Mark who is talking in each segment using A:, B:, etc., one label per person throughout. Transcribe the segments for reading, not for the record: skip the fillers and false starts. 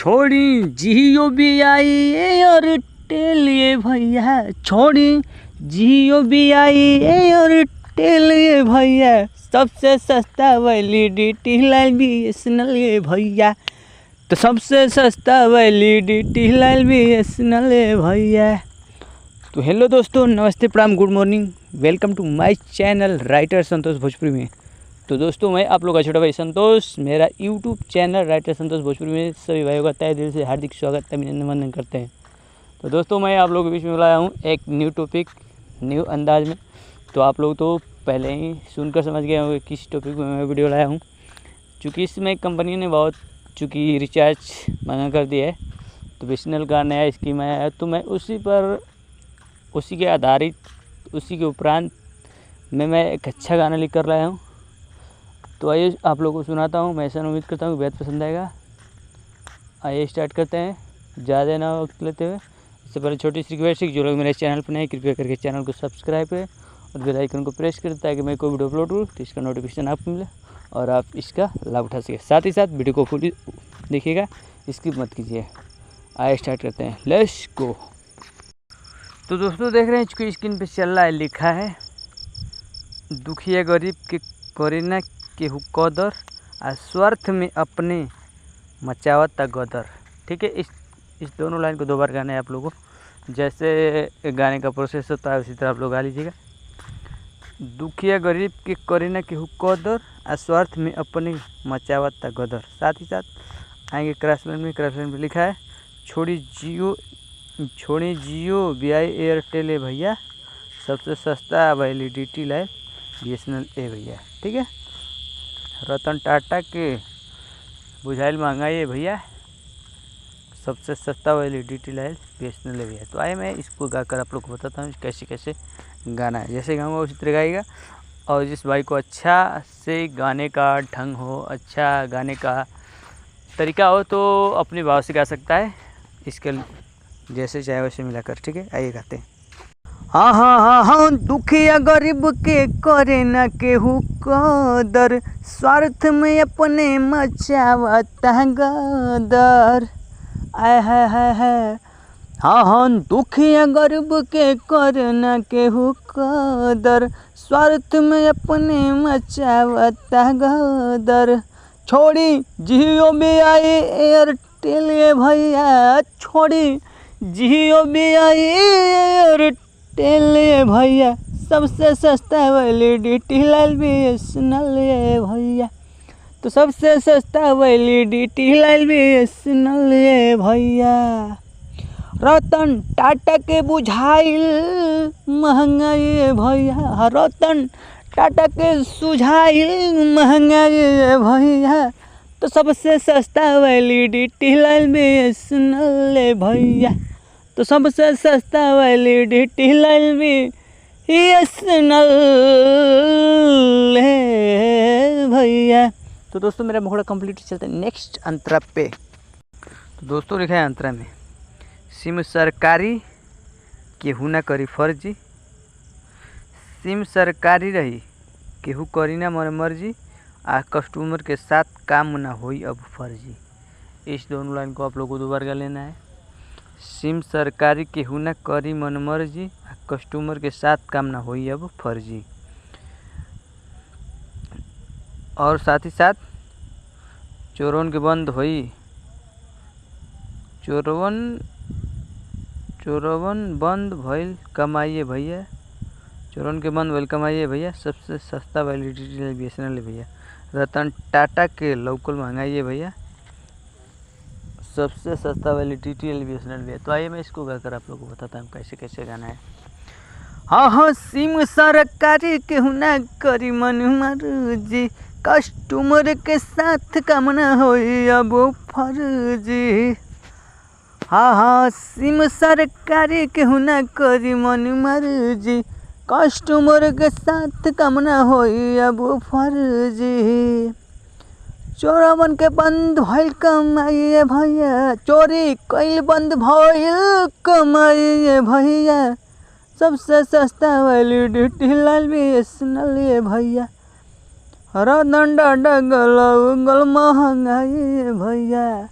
A: छोड़ी जियो भी आई एयरटेल ये भैया, छोड़ी जियो भी आई एयरटेल ये भैया, सबसे सस्ता वैलिडिटी लाइन BSNL ये भैया, तो सबसे सस्ता वैलिडिटी लाइन BSNL ये भैया। तो हेलो दोस्तों, नमस्ते, प्रणाम, good morning, welcome to my channel writer Santosh Bhojpuri में। तो दोस्तों, मैं आप लोग का छोटा भाई संतोष, मेरा YouTube channel writer Santosh Bhojpuri में सभी भाइयों का तहे दिल से हार्दिक स्वागत अभिनंदन करते हैं। तो दोस्तों, मैं आप लोगों के बीच में लाया हूँ एक न्यू टॉपिक, न्यू अंदाज में। तो आप लोग तो पहले ही सुनकर समझ गए होंगे किस टॉपिक में मैं वीडियो लाया हूँ। चूँकि इसमें कंपनी ने बहुत रिचार्ज महंगा कर दिया है, तो BSNL का नया स्कीम आया है, तो मैं उसी के आधारित, उसी के उपरांत मैं एक अच्छा गाना लिख कर लाया हूँ। तो आइए आप लोगों को सुनाता हूँ। मैं ऐसा उम्मीद करता हूँ कि बेहद पसंद आएगा। आइए स्टार्ट करते हैं, ज़्यादा ना वक्त लेते हुए। इससे पहले छोटी सी रिक्वेस्ट है कि जो लोग मेरे चैनल पर नए, कृपया करके चैनल को सब्सक्राइब करें और बेल आइकन को प्रेस करें, ताकि मैं कोई वीडियो अपलोड करूँ तो इसका नोटिफिकेशन आपको मिले और आप इसका लाभ उठा सकें। साथ ही साथ वीडियो को फुल देखिएगा, स्किप मत कीजिए। आइए स्टार्ट करते हैं, लेट्स गो। तो दोस्तों, देख रहे हैं चूँकि स्क्रीन पे चल रहा है, लिखा है दुखिया गरीब के करीना केहू कदर, आ स्वार्थ में अपने मचावता गदर। ठीक है, इस दोनों लाइन को दो बार गाना है आप लोगों को। जैसे गाने का प्रोसेस होता है उसी तरह आप लोग गा लीजिएगा। दुखिया गरीब के करीना केहू कदर, आ स्वार्थ में अपने मचावता गदर। साथ ही साथ आएंगे क्रैशलैंड में लिखा है छोड़ी जियो भी आई एयरटेल है भैया, सबसे सस्ता वैलिडिटी लाइन BSNL ए भैया। ठीक है, रतन टाटा के बुझाइल महंगाई है भैया, सबसे सस्ता वैलिडिटी लाइन BSNL है भैया। तो आइए मैं इसको गाकर आप लोग को बताता हूँ कैसे कैसे गाना है। जैसे गाऊंगा उसी तरह गाइएगा। और जिस भाई को अच्छा से गाने का ढंग हो, अच्छा गाने का तरीका हो, तो अपने भाव से गा सकता है, इसके जैसे चाहे वैसे मिलाकर। ठीक है, आइए गाते हैं। हाँ हाँ हाँ हाँ, दुखिया गरीब के करे न केहू कदर, स्वार्थ में अपने मचावता गदर। आय है। हाँ हाँ, दुखिया गरीब के करे न केहू कदर, स्वार्थ में अपने मचावता गदर। छोड़ी जियो भी आई एयरटेल ये भैया, छोड़ी जियो भी आई एयरटेल ये भैया, सबसे सस्ता वैलिडिटी लाइन BSNL ये भैया, तो सबसे सस्ता वैलिडिटी लाइन BSNL ये भैया। रतन टाटा के बुझाइल महंगाई ये भैया, रतन टाटा के सुझाइल महंगाई ये भैया, तो सबसे सस्ता वैलिडिटी लाइन BSNL ये भैया, तो सबसे सस्ता वैलिडिटी लाइन BSNL है भैया। तो दोस्तों, मेरा मुखड़ा कंप्लीट चलता है नेक्स्ट अंतरा पे। तो दोस्तों, लिखा है अंतरा में सिम सरकारी केहू ना करी फर्जी, सिम सरकारी रही केहू करी ना मन मर्जी, आ कस्टमर के साथ काम ना होई अब फर्जी। इस दोनों लाइन को आप लोगों को दोबारा गा लेना है। सिम सरकारी केहू ना करी मन मर्जी, आ कस्टमर के साथ काम ना होई अब फर्जी। और साथ ही साथ चोरवन के बंद होई, चोरवन बंद भइल कमाइए भैया, चोरवन के बंद भइल कमाइए भैया, सबसे सस्ता वैलिडिटी BSNL है भैया। रतन टाटा के लोकल महंगाई है भैया, सबसे सस्ता वैलिडिटी BSNL भैया। तो आइए मैं इसको गाकर आप लोगों को बताता हूँ कैसे कैसे गाना है। हाँ हाँ, सिम सरकारी केहू ना करी मन मर्जी, कस्टमर के साथ काम ना होई अब फर्जी। हाँ हाँ, सिम सरकारी केहू ना करी मन मर्जी, कस्टमर के साथ काम ना होई अब फर्जी। चोरवन के बंद भइल कमाइए भैया, चोरी कईल बंद भइल कमाइए भैया, सबसे सस्ता वैलिडिटी लाइन BSNL ये भैया। रतन टाटा गल महंगाई भैया,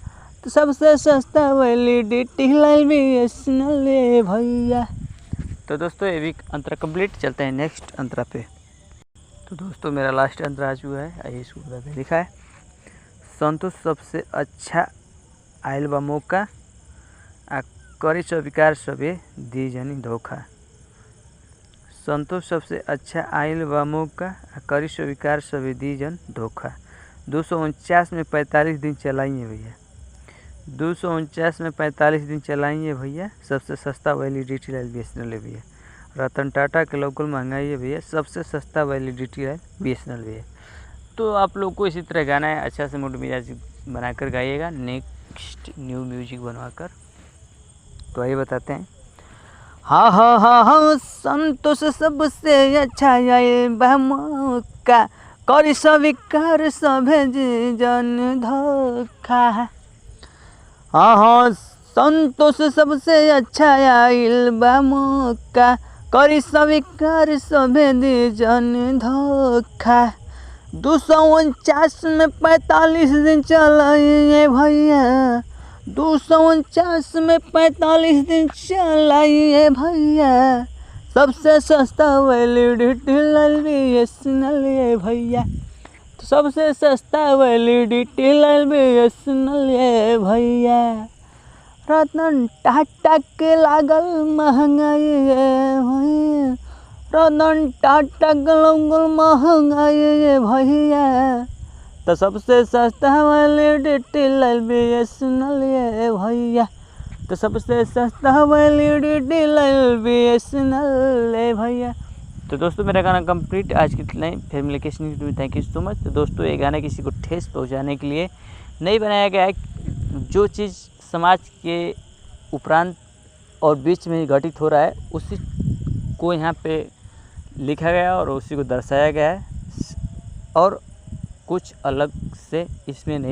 A: तो सबसे सस्ता वैलिडिटी लाइल BSNL ये भैया। तो दोस्तों ये भी अंतरा कंप्लीट, चलते हैं नेक्स्ट अंतरा पे। तो दोस्तों मेरा लास्ट अंतरा आ चुका है, आइए इसको बताते हैं। लिखा है संतोष सबसे अच्छा आयल बा मौका आ करी स्वीकार सबे दी जनी धोखा। संतोष सबसे अच्छा आयल बा मौका आ करी स्वीकार सबे दी जन धोखा। 249 में 45 दिन चलाइए भैया, 249 में 45 दिन चलाइए भैया, सबसे सस्ता वैलिडिटी लाइल BSNL है भैया। रतन टाटा के लोकल महंगाई है भैया, सबसे सस्ता वैलिडिटी लाइल BSNL भैया। तो आप लोग को इसी तरह गाना है, अच्छा से मूड मिजाज बनाकर गाइएगा नेक्स्ट न्यू म्यूजिक बनवाकर। तो आइए बताते हैं। हाँ हाँ हाँ हाँ संतोष सबसे अच्छा आयल बा मौका करी स्वीकार सभे जन धोखा। हाँ हाँ संतोष सबसे अच्छा आयल बा मौका करी स्वीकार सभे जन धोखा। 249 में 45 दिन चलाइए भैया, 249 में 45 दिन चलाइए भैया, सबसे सस्ता वैलिडिटी लाइल BSNL ये भैया। तो सबसे सस्ता वैलिडिटी लाइल BSNL ये भैया। रतन टाटा के लागल महंगाई ये भैया, रतन टाटा के लागल महंगाई ये भैया, तो सबसे सस्ता वैलिडिटी लाइल BSNL ये भैया। तो सबसे सस्ता वैलिडिटी लाइल BSNL ये भैया। तो दोस्तों मेरा गाना कंप्लीट, आज की इतना ही, फिर मिलेंगे नेक्स्ट वीडियो में। Thank you so much. तो दोस्तों ये गाना किसी को ठेस पहुंचाने के लिए नहीं बनाया गया है, जो चीज़ समाज के उपरांत और बीच में ही घटित हो रहा है उसी को यहाँ पे लिखा गया और उसी को दर्शाया गया है, और कुछ अलग से इसमें नहीं